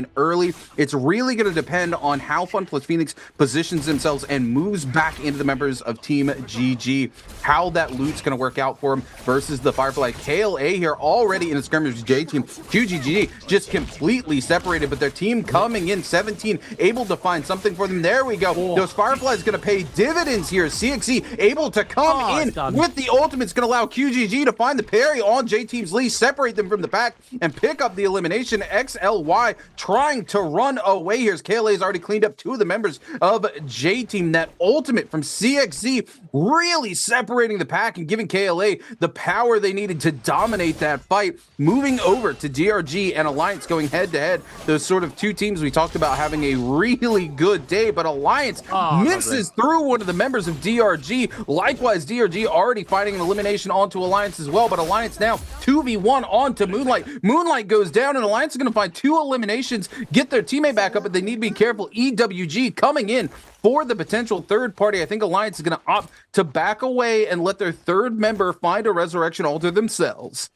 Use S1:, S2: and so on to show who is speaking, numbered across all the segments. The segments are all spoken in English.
S1: line early. It's really going to depend on how Fun plus Phoenix positions themselves and moves back into the members of Team GG, how that loot's going to work out for them versus the Firefly. KLA here already in a skirmish with J team. QGG just completely separated, but their team coming in 17, able to find something for them. There we go. Those Fireflies going to pay dividends here. CXC able to come in with the ultimate. It's going to allow QGG to find the parry on J team's Lee, separate them from the pack, and pick up the elimination. XLY trying to run away here as KLA has already cleaned up 2 of the members of J team. That ultimate from CXC really separating the pack and giving KLA the power they needed to dominate that fight. Moving over to DRG and Alliance going head to head. Those sort of 2 teams we talked about having a really good day, but Alliance misses through one of the members of DRG. Likewise, DRG already finding an elimination onto Alliance as well, but Alliance now 2v1 onto Moonlight. Moonlight goes down and Alliance is going to find 2 eliminations, get their teammate back up, but they need to be careful. EWG coming in for the potential third party. I think Alliance is going to opt to back away and let their third member find a resurrection altar themselves.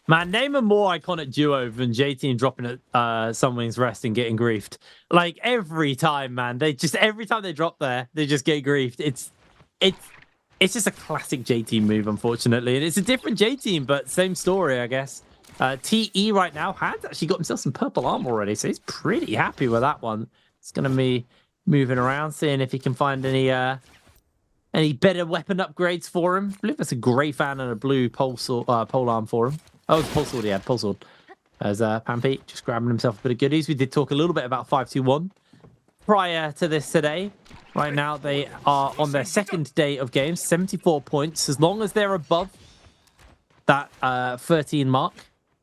S2: Man, name a more iconic duo than J-Team dropping at Sunwing's Rest and getting griefed. Like, every time, man. Every time they drop there, they just get griefed. It's just a classic J-Team move, unfortunately. And it's a different J-Team, but same story, I guess. TE right now has actually got himself some purple armor already, so he's pretty happy with that one. It's going to be moving around, seeing if he can find any better weapon upgrades for him. I believe that's a grey fan and a blue pole arm for him. Oh, it's pole sword, yeah, pole sword. As Pampy just grabbing himself a bit of goodies. We did talk a little bit about 5-2-1 prior to this today. Right now, they are on their second day of games, 74 points. As long as they're above that 13 mark,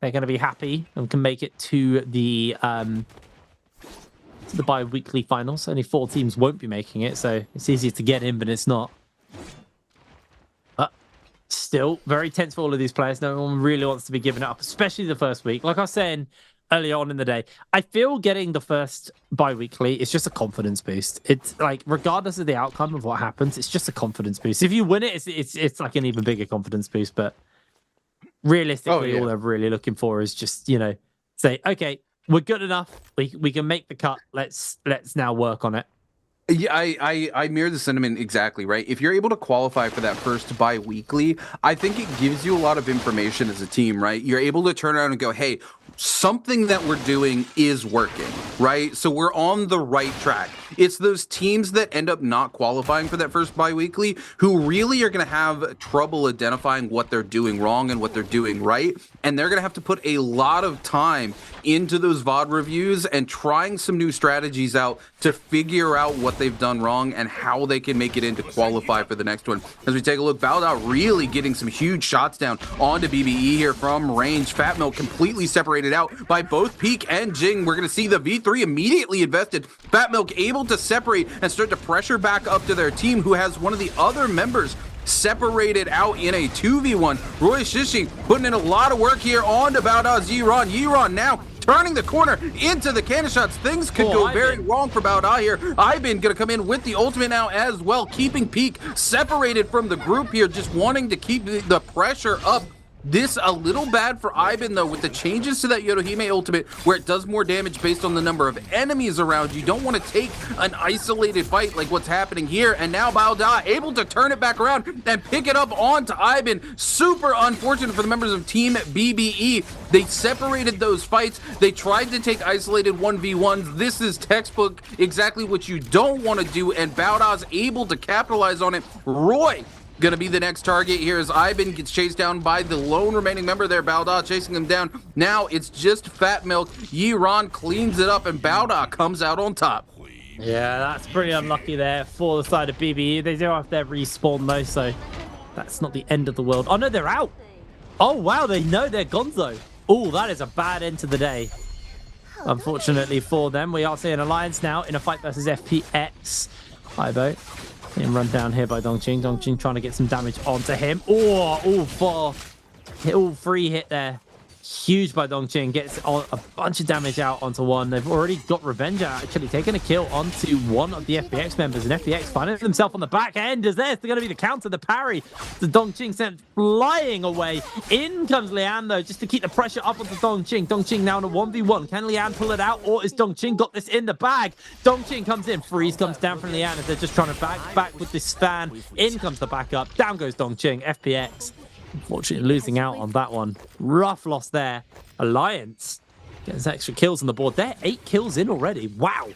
S2: they're going to be happy and can make it to the bi-weekly finals. Only 4 teams won't be making it, so it's easier to get in, but it's not. But still, very tense for all of these players. No one really wants to be giving it up, especially the first week. Like I was saying earlier on in the day, I feel getting the first bi-weekly is just a confidence boost. It's like, regardless of the outcome of what happens, it's just a confidence boost. If you win it, it's like an even bigger confidence boost. But realistically, all they're really looking for is just, you know, say, okay, we're good enough. We can make the cut. Let's now work on it.
S1: Yeah, I mirror the sentiment exactly, right? If you're able to qualify for that first bi-weekly, I think it gives you a lot of information as a team, right? You're able to turn around and go, hey, something that we're doing is working, right? So we're on the right track. It's those teams that end up not qualifying for that first bi-weekly who really are going to have trouble identifying what they're doing wrong and what they're doing right. And they're going to have to put a lot of time into those VOD reviews and trying some new strategies out to figure out what they've done wrong and how they can make it in to qualify for the next one. As we take a look, Balda really getting some huge shots down onto BBE here from range. Fat Milk completely separated out by both Peak and Jing. We're going to see the V3 immediately invested. Fat Milk able to separate and start to pressure back up to their team, who has one of the other members separated out in a 2v1. Roy Shishi putting in a lot of work here on to Balda's Yiron. Yiron now turning the corner into the cannon shots. Things could go very wrong for Balda here. Ivan gonna come in with the ultimate now as well, keeping Peak separated from the group here, just wanting to keep the pressure up. This a little bad for Ivan, though, with the changes to that Yodohime ultimate, where it does more damage based on the number of enemies around you. Don't want to take an isolated fight like what's happening here. And now Balda able to turn it back around and pick it up onto Ivan. Super unfortunate for the members of Team BBE. They separated those fights. They tried to take isolated 1v1s. This is textbook exactly what you don't want to do, and Balda's able to capitalize on it. Roy gonna be the next target here as Ivan gets chased down by the lone remaining member there. Balda chasing him down. Now it's just Fat Milk. Yiron cleans it up and Balda comes out on top.
S2: Yeah, that's pretty unlucky there for the side of BBE. They do have their respawn though, so that's not the end of the world. Oh no, they're out. Oh wow, they know they're gonzo. Oh, that is a bad end to the day. Unfortunately for them, we are seeing Alliance now in a fight versus FPX. Ibo getting run down here by Dongqing. Dongqing trying to get some damage onto him. Oh, all free hit there. huge by Dongqing. Gets a bunch of damage out onto one. They've already got revenge out, actually taking a kill onto one of the FPX members. And FPX finding themselves on the back end as there's going to be the counter, the parry. The Dongqing sent flying away. In comes Lian, though, just to keep the pressure up onto Dongqing. Dongqing now in a 1v1. Can Lian pull it out, or is Dongqing got this in the bag? Dongqing comes in. Freeze comes down from Lian as they're just trying to back with this fan. In comes the backup. Down goes Dongqing. FPX unfortunately losing out on that one. Rough loss there. Alliance gets extra kills on the board. They're 8 kills in already. Wow.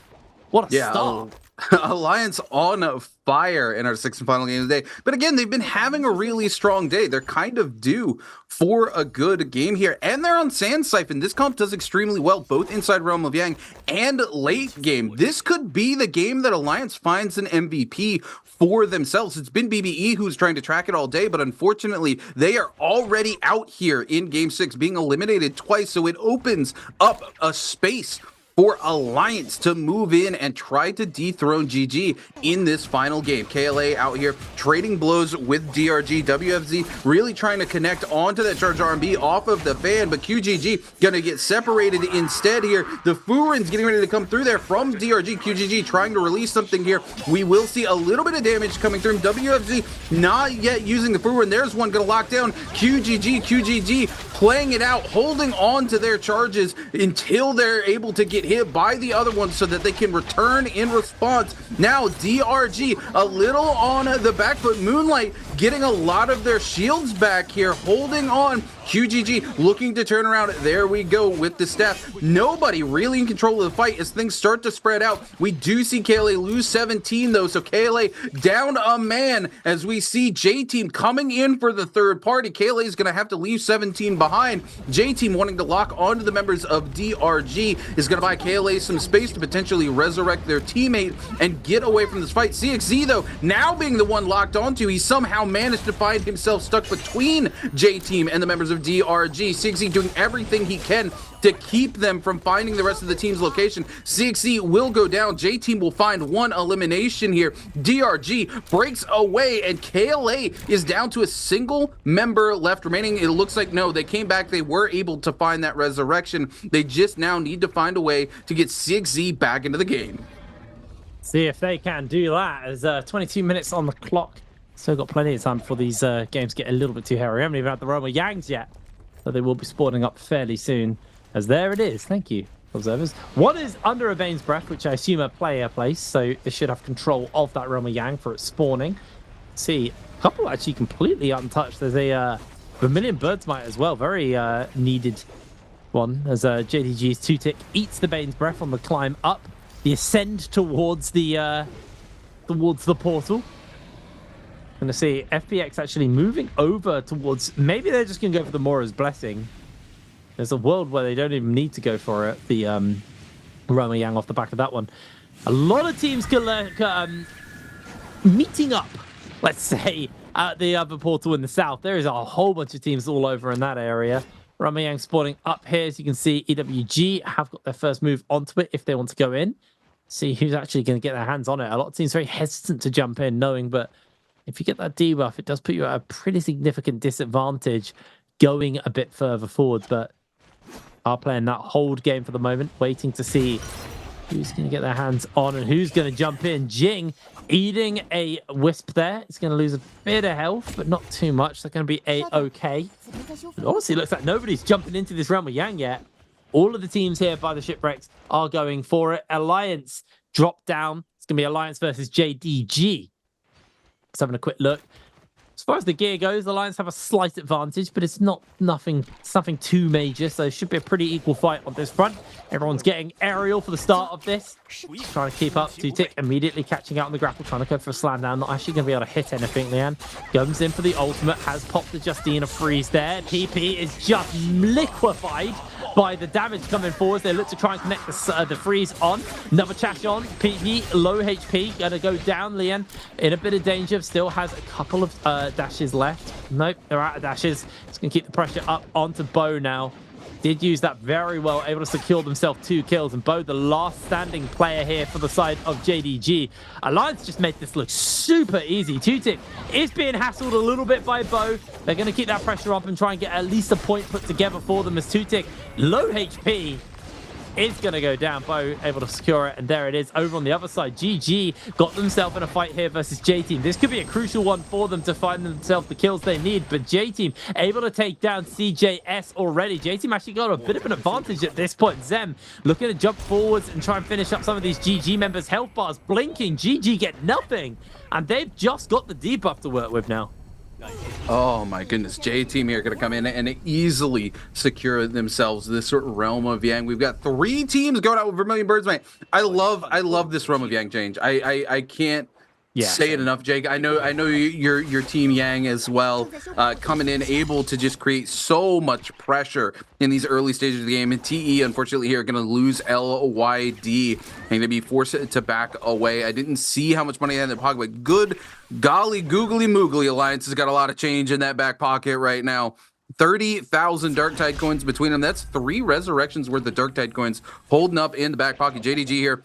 S2: What a start.
S1: Alliance on fire in our 6th and final game of the day. But again, they've been having a really strong day. They're kind of due for a good game here. And they're on Sand Siphon. This comp does extremely well, both inside Realm of Yang and late game. This could be the game that Alliance finds an MVP for themselves. It's been BBE who's trying to track it all day, but unfortunately, they are already out here in Game 6, being eliminated twice. So it opens up a space for Alliance to move in and try to dethrone GG in this final game. KLA out here trading blows with DRG. WFZ really trying to connect onto that charge R&B off of the fan, but QGG gonna get separated instead here. The Furin's getting ready to come through there from DRG. QGG trying to release something here. We will see a little bit of damage coming through. WFZ not yet using the Furin. There's one gonna lock down QGG playing it out, holding on to their charges until they're able to get hit by the other ones so that they can return in response. Now DRG a little on the back foot. Moonlight getting a lot of their shields back here, holding on. QGG looking to turn around. There we go with the staff. Nobody really in control of the fight as things start to spread out. We do see KLA lose 17 though, so KLA down a man as we see J-Team coming in for the third party. KLA is going to have to leave 17 behind. J-Team wanting to lock onto the members of DRG is going to buy KLA some space to potentially resurrect their teammate and get away from this fight. CXZ though, now being the one locked onto, he somehow managed to find himself stuck between J-Team and the members of DRG. CXZ doing everything he can to keep them from finding the rest of the team's location. CXZ will go down. J-Team will find one elimination here. DRG breaks away and KLA is down to a single member left remaining. It looks like no, they came back. They were able to find that resurrection. They just now need to find a way to get CXZ back into the game.
S2: See if they can do that. There's 22 minutes on the clock. Still got plenty of time before these games get a little bit too hairy. We haven't even had the Roma Yangs yet, so they will be spawning up fairly soon. As there it is. Thank you, observers. One is under a Bane's Breath, which I assume a player place, so they should have control of that Roma Yang for its spawning. See, a couple actually completely untouched. There's a Vermilion Bird's Mite as well, very needed one, as JDG's 2-tick eats the Bane's Breath on the climb up, the ascend towards the portal. Gonna see FPX actually moving over towards, maybe they're just gonna go for the Mora's Blessing. There's a world where they don't even need to go for it. The Roma Yang off the back of that one. A lot of teams meeting up, let's say, at the other portal in the south. There is a whole bunch of teams all over in that area. Roma Yang spawning up here. As you can see, EWG have got their first move onto it if they want to go in. See who's actually going to get their hands on it. A lot of teams very hesitant to jump in, knowing, but if you get that debuff, it does put you at a pretty significant disadvantage going a bit further forward. But are playing that hold game for the moment, waiting to see who's going to get their hands on and who's going to jump in. Jing eating a wisp there. It's going to lose a bit of health, but not too much. They're going to be A-okay. But honestly, it looks like nobody's jumping into this realm of Yang yet. All of the teams here by the shipwrecks are going for it. Alliance drop down. It's going to be Alliance versus JDG. Let's have a quick look. As far as the gear goes, the Lions have a slight advantage, but it's nothing too major, so it should be a pretty equal fight on this front. Everyone's getting aerial for the start of this. Trying to keep up. 2-tick immediately catching out on the grapple, trying to go for a slam down. Not actually going to be able to hit anything, Lian. Comes in for the ultimate, has popped the Justina freeze there. PP is just liquefied by the damage coming forward. They look to try and connect the freeze on. Another chash on. PP, low HP, gonna go down. Lian in a bit of danger, still has a couple of dashes left. Nope, they're out of dashes. It's gonna keep the pressure up onto Bo now. did use that very well, able to secure themselves 2 kills. And Bo, the last standing player here for the side of JDG. Alliance just made this look super easy. Tutic is being hassled a little bit by Bo. They're going to keep that pressure up and try and get at least a point put together for them, as Tutic, low HP, is going to go down. Bo able to secure it, and there it is. Over on the other side, GG got themselves in a fight here versus J-Team. This could be a crucial one for them to find themselves the kills they need, but J-Team able to take down CJS already. J-Team actually got a bit of an advantage at this point. Zem looking to jump forwards and try and finish up some of these GG members. Health bars blinking. GG get nothing, and they've just got the debuff to work with now.
S1: Oh my goodness, J-Team here going to come in and easily secure themselves this sort of realm of Yang. We've got 3 teams going out with Vermilion Birds, mate. I love this realm of Yang change. I can't say it enough, Jake. I know your team Yang as well, coming in able to just create so much pressure in these early stages of the game. And TE, unfortunately, here going to lose LYD and going to be forced to back away. I didn't see how much money they had in their pocket, but good golly googly moogly, Alliance has got a lot of change in that back pocket right now. 30,000 Darktide coins between them. That's 3 resurrections worth of Darktide coins holding up in the back pocket. JDG here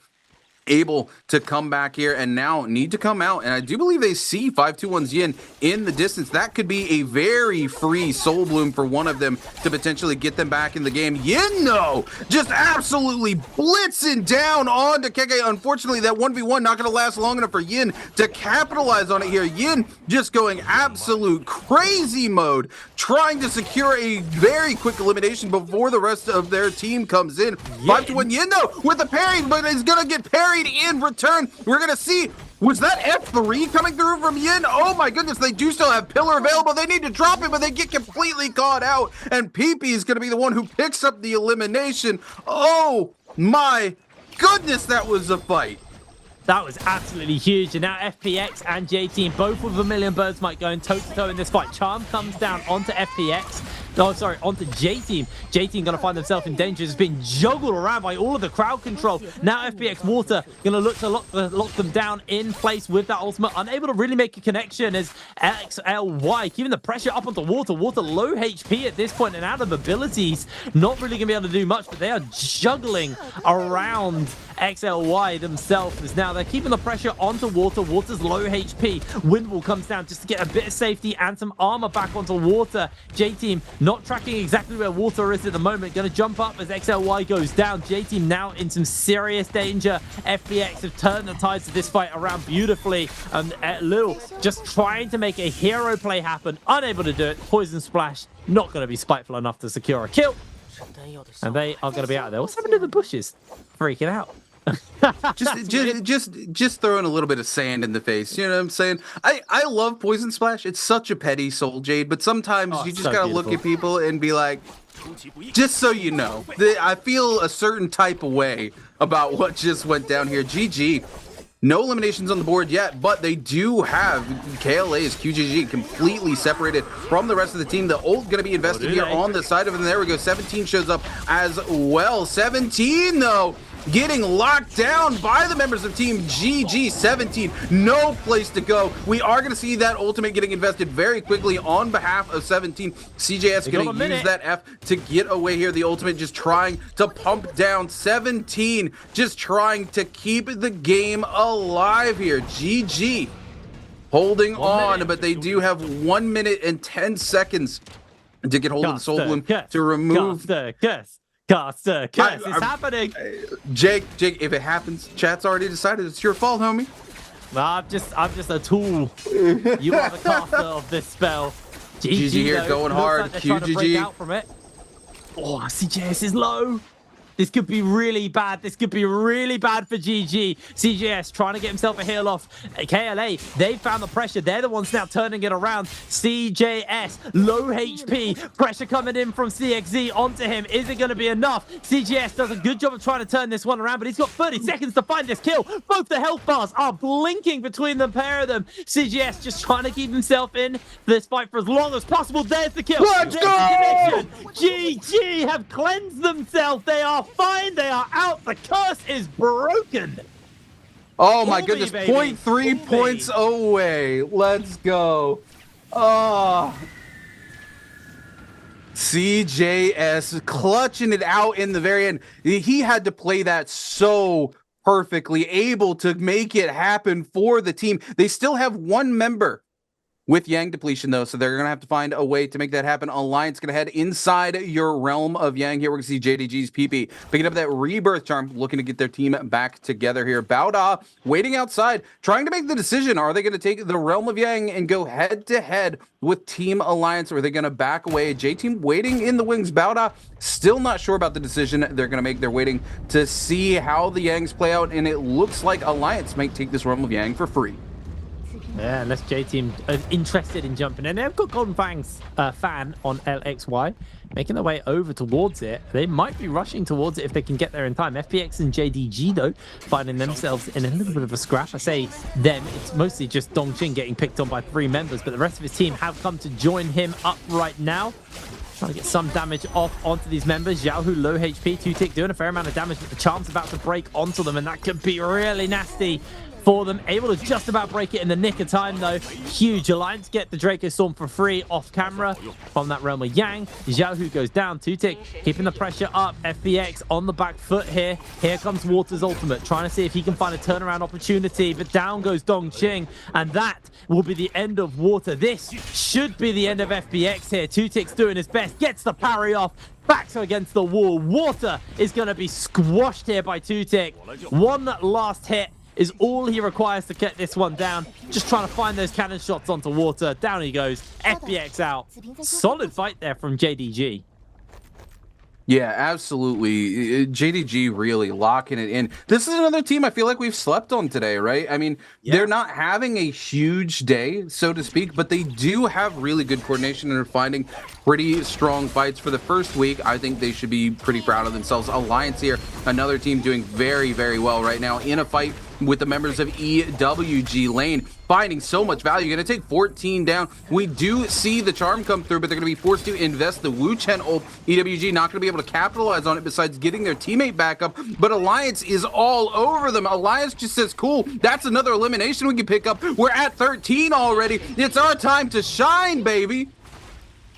S1: able to come back here and now need to come out, and I do believe they see 521's Yin in the distance. That could be a very free soul bloom for one of them to potentially get them back in the game. Yin, no, just absolutely blitzing down onto Keke. Unfortunately, that 1v1 not going to last long enough for Yin to capitalize on it here. Yin just going absolute crazy mode, trying to secure a very quick elimination before the rest of their team comes in. 521 Yin, though, with the parry, but he's going to get parried in return. We're gonna see, was that F3 coming through from Yin? Oh my goodness, they do still have pillar available. They need to drop it, but they get completely caught out, and PP is gonna be the one who picks up the elimination. Oh my goodness, that was a fight.
S2: That was absolutely huge. And now FPX and J-Team, both with Vermilion Birds, might go toe-to-toe in this fight. Charm comes down onto FPX. No, sorry, onto J-Team. J-Team going to find themselves in danger. It's been juggled around by all of the crowd control. Now FPX Water going to look to lock them down in place with that ultimate. Unable to really make a connection as XLY keeping the pressure up onto Water. Water low HP at this point and out of abilities. Not really going to be able to do much, but they are juggling around XLY themselves. As now they're keeping the pressure onto Water. Water's low HP. Windwall comes down just to get a bit of safety and some armor back onto Water. J-Team not tracking exactly where Water is at the moment. Going to jump up as XLY goes down. J-Team now in some serious danger. FPX have turned the tides of this fight around beautifully. And Lil just trying to make a hero play happen. Unable to do it. Poison Splash not going to be spiteful enough to secure a kill. And they are going to be out of there. What's happened to the bushes? Freaking out.
S1: just throwing a little bit of sand in the face. You know what I'm saying? I love Poison Splash. It's such a petty soul jade, but sometimes you just gotta look at people and be like, just so you know, I feel a certain type of way about what just went down here. GG. No eliminations on the board yet, but they do have KLA's QGG completely separated from the rest of the team. The ult going to be invested here on the side of it. And there we go. 17 shows up as well. 17, though, getting locked down by the members of Team GG. 17, no place to go. We are going to see that ultimate getting invested very quickly on behalf of 17. CJS going to use that F to get away here. The ultimate just trying to pump down 17, just trying to keep the game alive here. GG holding on, but they do have 1 minute and 10 seconds to get hold of the Soul Bloom to remove
S2: the curse. It's happening.
S1: Jake, if it happens, chat's already decided it's your fault, homie.
S2: I'm just a tool. You are the caster of this spell.
S1: GG here,
S2: though,
S1: going hard.
S2: Like QGG. From it. Oh, CJS is low. This could be really bad. This could be really bad for GG. CJS trying to get himself a heal off. KLA, they've found the pressure. They're the ones now turning it around. CJS, low HP. Pressure coming in from CXZ onto him. Is it going to be enough? CJS does a good job of trying to turn this one around, but he's got 30 seconds to find this kill. Both the health bars are blinking between the pair of them. CJS just trying to keep himself in this fight for as long as possible. There's the kill.
S1: Let's go!
S2: GG have cleansed themselves. They are fine. They are out. The curse is broken.
S1: Oh my goodness. 0.3 points away. Let's go. Oh. CJS clutching it out in the very end. He had to play that so perfectly, able to make it happen for the team. They still have one member with Yang depletion, though, so they're going to have to find a way to make that happen. Alliance going to head inside your realm of Yang here. We're going to see JDG's PP picking up that rebirth charm, looking to get their team back together here. Bauda waiting outside, trying to make the decision. Are they going to take the realm of Yang and go head-to-head with Team Alliance, or are they going to back away? J-Team waiting in the wings. Bauda still not sure about the decision they're going to make. They're waiting to see how the Yangs play out, and it looks like Alliance might take this realm of Yang for free.
S2: Yeah, unless J-Team are interested in jumping in. They've got Golden Fangs fan on LXY making their way over towards it. They might be rushing towards it if they can get there in time. FPX and JDG, though, finding themselves in a little bit of a scrap. I say them, it's mostly just Dongqing getting picked on by 3 members, but the rest of his team have come to join him up right now. Trying to get some damage off onto these members. Xiaohu low HP, 2-tick doing a fair amount of damage, but the charm's about to break onto them, and that could be really nasty for them. Able to just about break it in the nick of time, though. Huge. Alliance get the Draco Storm for free off camera from that realm of Yang. Xiaohu goes down, 2-tick, keeping the pressure up. FBX on the back foot here. Here comes Water's ultimate, trying to see if he can find a turnaround opportunity, but down goes Dongqing, and that will be the end of Water. This should be the end of FBX here. 2-tick's doing his best, gets the parry off, backs against the wall. Water is going to be squashed here by 2-tick. One last hit is all he requires to get this one down. Just trying to find those cannon shots onto Water. Down he goes. FBX out. Solid fight there from JDG.
S1: Yeah, absolutely. JDG really locking it in. This is another team I feel like we've slept on today, right? I mean, they're not having a huge day, so to speak, but they do have really good coordination and are finding pretty strong fights for the first week. I think they should be pretty proud of themselves. Alliance here, another team doing very, very well right now in a fight with the members of EWG lane, finding so much value. Going to take 14 down. We do see the charm come through, but they're going to be forced to invest the Wu Chen ult. EWG not going to be able to capitalize on it besides getting their teammate back up, but Alliance is all over them. Alliance just says, cool, that's another elimination we can pick up. We're at 13 already. It's our time to shine, baby.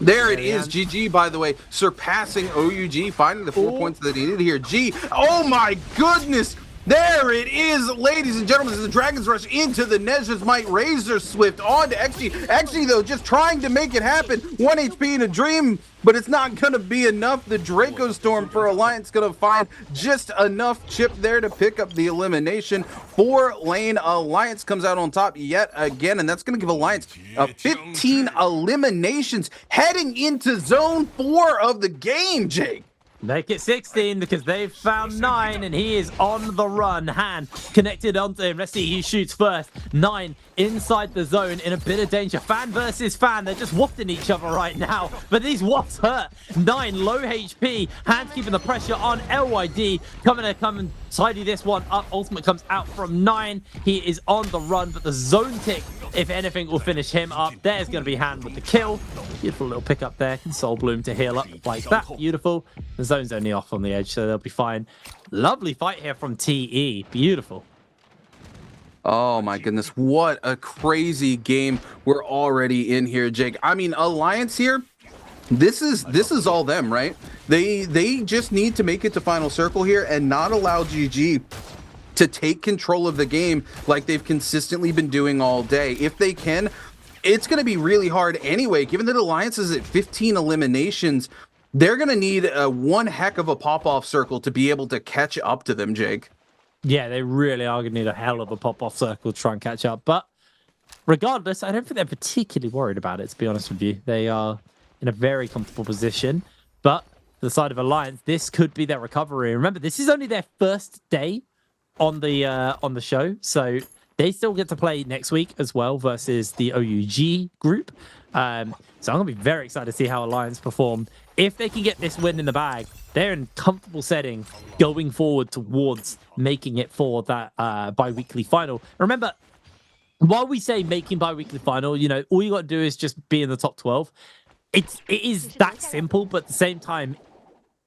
S1: There it is. GG, by the way, surpassing OUG, finding the 4 points that he needed here. G, oh my goodness. There it is, ladies and gentlemen, as the Dragons rush into the Nezha's Might Razor Swift on to XG. XG, though, just trying to make it happen. 1 HP in a dream, but it's not going to be enough. The Draco Storm for Alliance going to find just enough chip there to pick up the elimination. 4-lane Alliance comes out on top yet again, and that's going to give Alliance 15 eliminations heading into Zone 4 of the game, Jake.
S2: Make it 16 because they've found 9 and he is on the run. Han connected onto him. Let's see who shoots first. 9 inside the zone in a bit of danger. Fan versus fan. They're just wafting each other right now. But these wafts hurt. 9 low HP. Han keeping the pressure on. LYD coming to come and tidy this one up. Ultimate comes out from 9. He is on the run, but the zone tick, if anything, will finish him up. There's going to be Han with the kill. Beautiful little pick up there. Soul Bloom to heal up like that. Beautiful. The zone's only off on the edge, so they'll be fine. Lovely fight here from TE. Beautiful.
S1: Oh my goodness, what a crazy game we're already in here, Jake. I mean, Alliance here, this is all them, right? They just need to make it to final circle here and not allow GG to take control of the game like they've consistently been doing all day. If they can, it's going to be really hard anyway, given that Alliance is at 15 eliminations. They're going to need one heck of a pop-off circle to be able to catch up to them, Jake.
S2: Yeah, they really are going to need a hell of a pop-off circle to try and catch up. But regardless, I don't think they're particularly worried about it, to be honest with you. They are in a very comfortable position. But to the side of Alliance, this could be their recovery. Remember, this is only their first day on the show, so they still get to play next week as well versus the OUG group. So I'm going to be very excited to see how Alliance perform. If they can get this win in the bag, they're in comfortable setting going forward towards making it for that bi-weekly final. Remember, while we say making bi-weekly final, you know, all you got to do is just be in the top 12. It is that simple, but at the same time,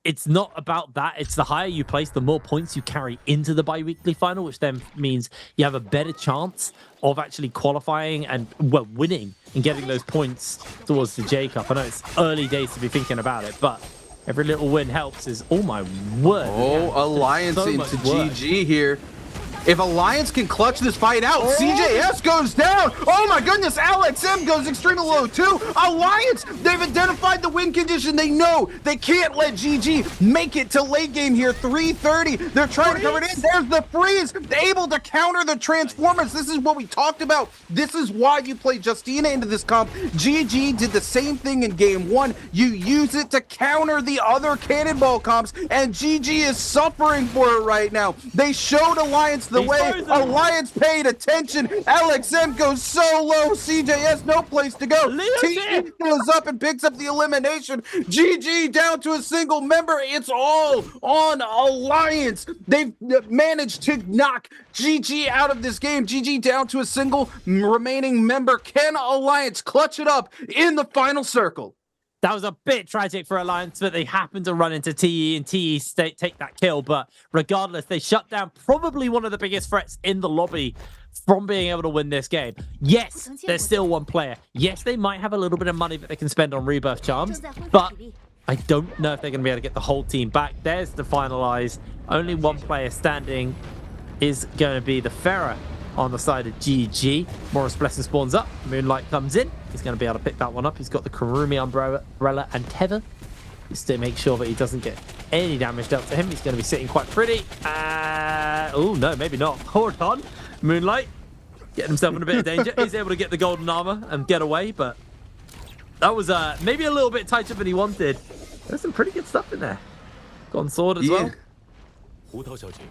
S2: it's not about that. It's the higher you place, the more points you carry into the bi-weekly final, which then means you have a better chance of actually qualifying and, well, winning and getting those points towards the J Cup. I know it's early days to be thinking about it, but every little win helps. Is oh my word.
S1: Oh,
S2: yeah,
S1: Alliance
S2: so
S1: into
S2: work.
S1: GG here. If Alliance can clutch this fight out, CJS goes down. Oh my goodness, LXM goes extremely low too. Alliance, they've identified the win condition. They know they can't let GG make it to late game here. 3:30. They're trying to cover it in. There's the freeze. Able to counter the Transformers. This is what we talked about. This is why you play Justina into this comp. GG did the same thing in game 1. You use it to counter the other Cannonball comps, and GG is suffering for it right now. They showed Alliance the way. Alliance paid attention. LXM goes so low. CJS no place to go. TE goes up and picks up the elimination. GG down to a single member. It's all on Alliance. They've managed to knock GG out of this game. GG down to a single remaining member. Can Alliance clutch it up in the final circle?
S2: That was a bit tragic for Alliance, but they happened to run into TE and TE take that kill. But regardless, they shut down probably one of the biggest threats in the lobby from being able to win this game. Yes, there's still one player. Yes, they might have a little bit of money that they can spend on rebirth charms, but I don't know if they're going to be able to get the whole team back. There's the finalize. Only one player standing is going to be the Farah on the side of GG. Morris Blessing spawns up. Moonlight comes in. He's going to be able to pick that one up. He's got the Kurumi umbrella and tether. Just to make sure that he doesn't get any damage dealt to him. He's going to be sitting quite pretty. Oh, no, maybe not. Hold on. Moonlight getting himself in a bit of danger. He's able to get the golden armor and get away, but that was maybe a little bit tighter than he wanted. There's some pretty good stuff in there. Golden sword as well.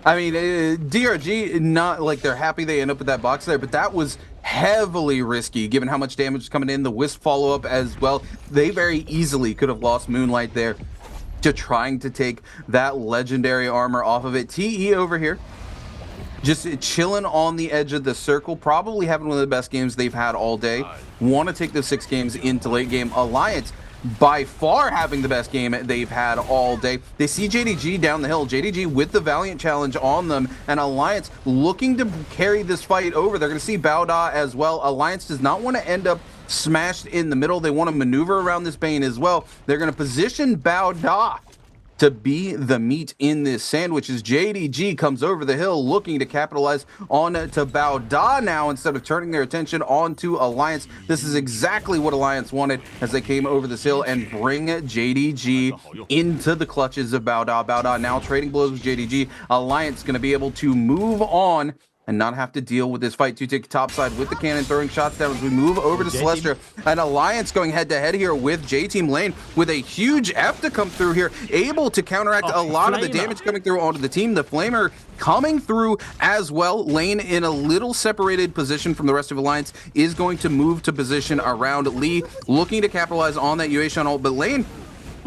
S1: I mean, DRG, not like they're happy they end up with that box there, but that was heavily risky given how much damage is coming in. The Wisp follow-up as well. They very easily could have lost Moonlight there to trying to take that legendary armor off of it. TE over here, just chilling on the edge of the circle, probably having one of the best games they've had all day. Want to take those 6 games into late game. Alliance, by far having the best game they've had all day. They see JDG down the hill. JDG with the Valiant challenge on them, and Alliance looking to carry this fight over. They're going to see Baoda as well. Alliance does not want to end up smashed in the middle. They want to maneuver around this Bane as well. They're going to position Baoda to be the meat in this sandwich as JDG comes over the hill looking to capitalize on to Baoda now instead of turning their attention onto Alliance. This is exactly what Alliance wanted as they came over this hill and bring JDG into the clutches of Baoda. Baoda now trading blows with JDG. Alliance going to be able to move on and not have to deal with this fight. To take top side with the cannon, throwing shots down as we move over to Celestia. And Alliance going head-to-head here with J-Team Lane with a huge F to come through here, able to counteract a lot of the damage coming through onto the team. The Flamer coming through as well. Lane in a little separated position from the rest of Alliance is going to move to position around Lee, looking to capitalize on that Yueshun ult, but Lane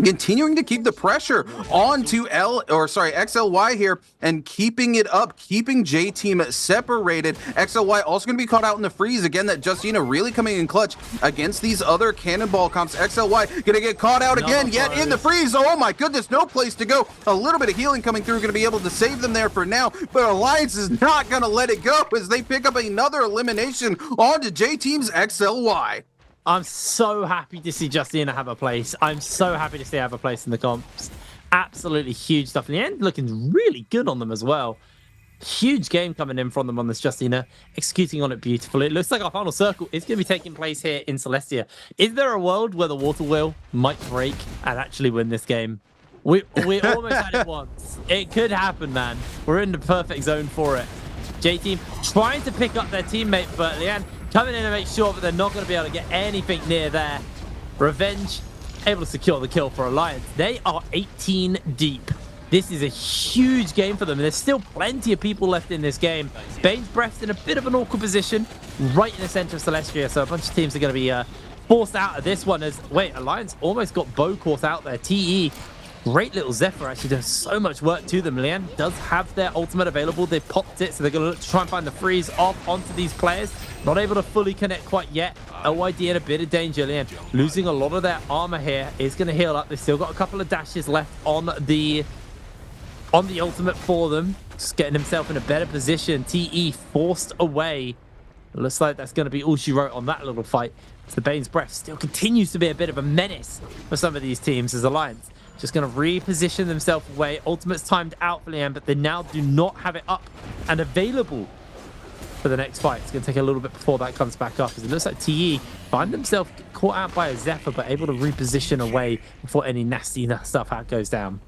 S1: continuing to keep the pressure onto XLY here and keeping it up, keeping J-Team separated. XLY also going to be caught out in the freeze again. That Justina really coming in clutch against these other Cannonball comps. XLY going to get caught out again, yet in the freeze. Oh my goodness, no place to go. A little bit of healing coming through, going to be able to save them there for now, but Alliance is not going to let it go as they pick up another elimination onto J-Team's XLY.
S2: I'm so happy to see Justina have a place. I'm so happy to see her have a place in the comps. Absolutely huge stuff in the end. Looking really good on them as well. Huge game coming in from them on this Justina. Executing on it beautifully. It looks like our final circle is going to be taking place here in Celestia. Is there a world where the water wheel might break and actually win this game? We almost had it once. It could happen, man. We're in the perfect zone for it. J-Team trying to pick up their teammate, but at the end, coming in to make sure that they're not going to be able to get anything near there. Revenge able to secure the kill for Alliance. They are 18 deep. This is a huge game for them, and there's still plenty of people left in this game. Bane's Breath's in a bit of an awkward position, right in the center of Celestia, so a bunch of teams are going to be forced out of this one as, wait, Alliance almost got Bo caught out there. TE Great little Zephyr actually does so much work to them. Lian does have their ultimate available. They popped it, so they're going to look to try and find the freeze off onto these players. Not able to fully connect quite yet. OID in a bit of danger. Lian losing a lot of their armor here. Is going to heal up. They've still got a couple of dashes left on the ultimate for them. Just getting himself in a better position. TE forced away. It looks like that's going to be all she wrote on that little fight. The Bane's Breath still continues to be a bit of a menace for some of these teams as Alliance. Just going to reposition themselves away. Ultimate's timed out for Lian, but they now do not have it up and available for the next fight. It's going to take a little bit before that comes back up, as it looks like TE find themselves caught out by a Zephyr, but able to reposition away before any nasty stuff goes down.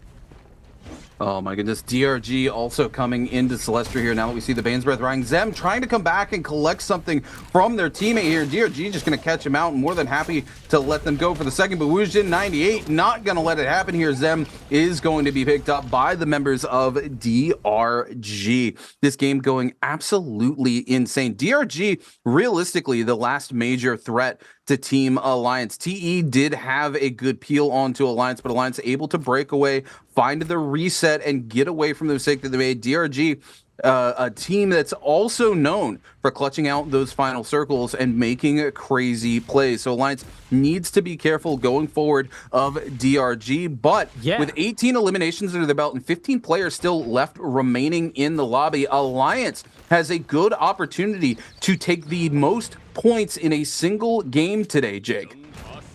S1: Oh my goodness, DRG also coming into Celestia here now that we see the Bane's Breath riding. Zem trying to come back and collect something from their teammate here. DRG just going to catch him out and more than happy to let them go for the second. But Wujin 98 not going to let it happen here. Zem is going to be picked up by the members of DRG. This game going absolutely insane. DRG, realistically, the last major threat to Team Alliance. TE did have a good peel onto Alliance, but Alliance able to break away, find the reset, and get away from the mistake that they made. DRG, a team that's also known for clutching out those final circles and making crazy plays. So Alliance needs to be careful going forward of DRG, but with 18 eliminations under their belt and 15 players still left remaining in the lobby, Alliance has a good opportunity to take the most points in a single game today, Jake.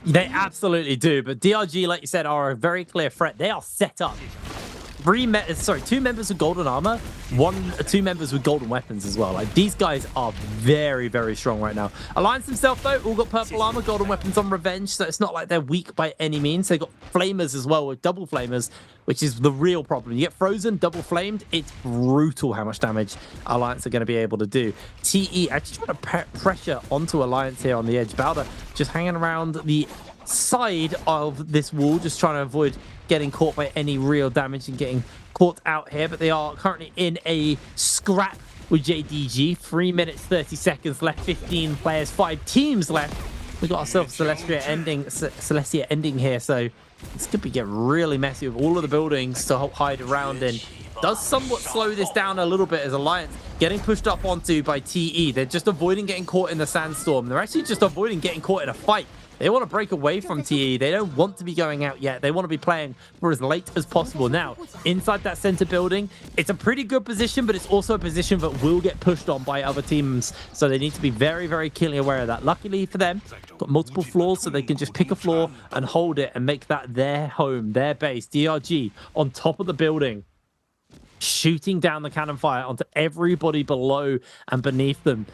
S2: They absolutely do, but DRG, like you said, are a very clear threat. They are set up. Two members with golden armor, two members with golden weapons as well. Like, these guys are very, very strong right now. Alliance themselves, though, all got purple armor, golden weapons on Revenge, so it's not like they're weak by any means. They got flamers as well, with double flamers, which is the real problem. You get frozen, double flamed, it's brutal how much damage Alliance are going to be able to do. TE actually trying to pressure onto Alliance here on the edge. Bowder just hanging around the side of this wall, just trying to avoid getting caught by any real damage and getting caught out here. But they are currently in a scrap with JDG. 3 minutes 30 seconds left, 15 players, 5 teams left. We got ourselves Celestia ending here, so this could be getting really messy with all of the buildings to hide around in. Does somewhat slow this down a little bit as Alliance getting pushed up onto by TE. They're just avoiding getting caught in the sandstorm. They're actually just avoiding getting caught in a fight. They want to break away from TE. They don't want to be going out yet. They want to be playing for as late as possible. Now, inside that center building, it's a pretty good position, but it's also a position that will get pushed on by other teams. So they need to be very, very keenly aware of that. Luckily for them, got multiple floors, so they can just pick a floor and hold it and make that their home, their base. DRG on top of the building, shooting down the cannon fire onto everybody below and beneath them.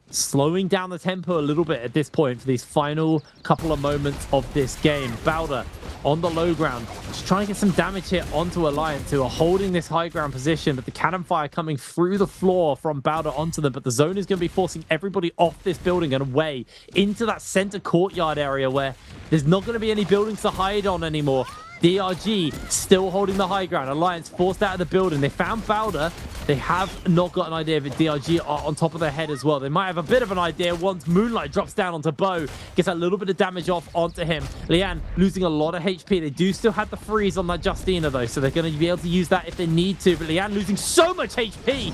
S2: Slowing down the tempo a little bit at this point for these final couple of moments of this game. Bowder on the low ground, just trying to get some damage here onto Alliance, who are holding this high ground position, but the cannon fire coming through the floor from Bowder onto them. But the zone is going to be forcing everybody off this building and away into that center courtyard area where there's not going to be any buildings to hide on anymore. DRG still holding the high ground. Alliance forced out of the building. They found Bowder. They have not got an idea of it. DRG are on top of their head as well. They might have a bit of an idea once Moonlight drops down onto Bo. Gets a little bit of damage off onto him. Lian losing a lot of HP. They do still have the freeze on that Justina though, so they're going to be able to use that if they need to. But Lian losing so much HP.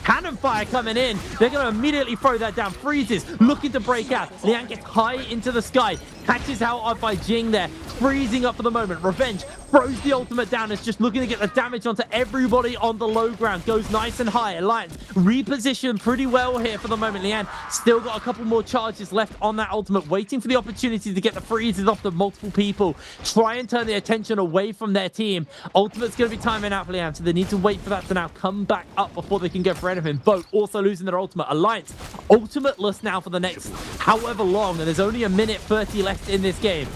S2: Cannon fire coming in. They're going to immediately throw that down. Freezes, looking to break out. Lian gets high into the sky. Catches out by Jing there. Freezing up for the moment. Revenge throws the ultimate down. It's just looking to get the damage onto everybody on the low ground. Goes nice and high. Alliance repositioned pretty well here for the moment. Lian still got a couple more charges left on that ultimate. Waiting for the opportunity to get the freezes off the multiple people. Try and turn the attention away from their team. Ultimate's going to be timing out for Lian, so they need to wait for that to now come back up before they can go for anything. Both also losing their ultimate. Alliance ultimateless now for the next however long, and there's only 1:30 left in this game.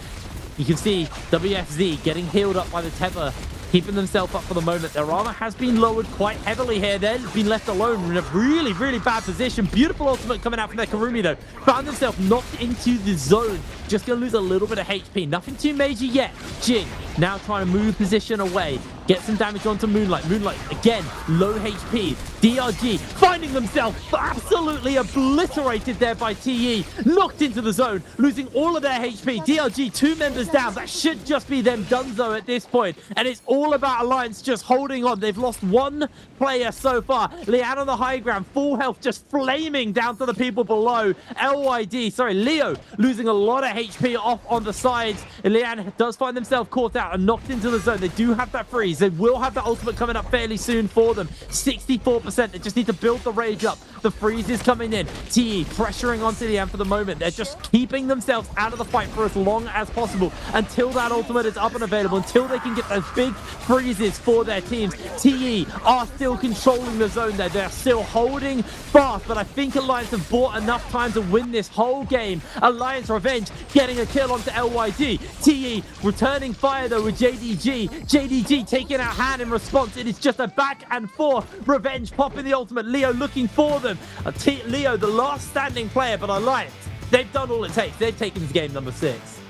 S2: You can see WFZ getting healed up by the tether, keeping themselves up for the moment. Their armor has been lowered quite heavily here. They've been left alone in a really, really bad position. Beautiful ultimate coming out from their Karumi though. Found themselves knocked into the zone just going to lose a little bit of HP. Nothing too major yet. Jing now trying to move position away. Get some damage onto Moonlight. Moonlight, again, low HP. DRG finding themselves absolutely obliterated there by TE. Knocked into the zone, losing all of their HP. DRG, 2 members down. That should just be them donezo at this point. And it's all about Alliance just holding on. They've lost 1 player so far. Lian on the high ground, full health, just flaming down to the people below. Leo losing a lot of HP off on the sides. Lian does find themselves caught out and knocked into the zone. They do have that freeze. They will have the ultimate coming up fairly soon for them. 64%. They just need to build the rage up. The freeze is coming in. TE pressuring onto Lian for the moment. They're just keeping themselves out of the fight for as long as possible until that ultimate is up and available, until they can get those big freezes for their teams. TE are still controlling the zone there. They're still holding fast, but I think Alliance have bought enough time to win this whole game. Alliance Revenge getting a kill onto LYD. TE returning fire though with JDG. JDG taking out hand in response. It is just a back and forth. Revenge popping the ultimate. Leo looking for them. Leo, the last standing player, but Alliance, they've done all it takes. They've taken this game number 6.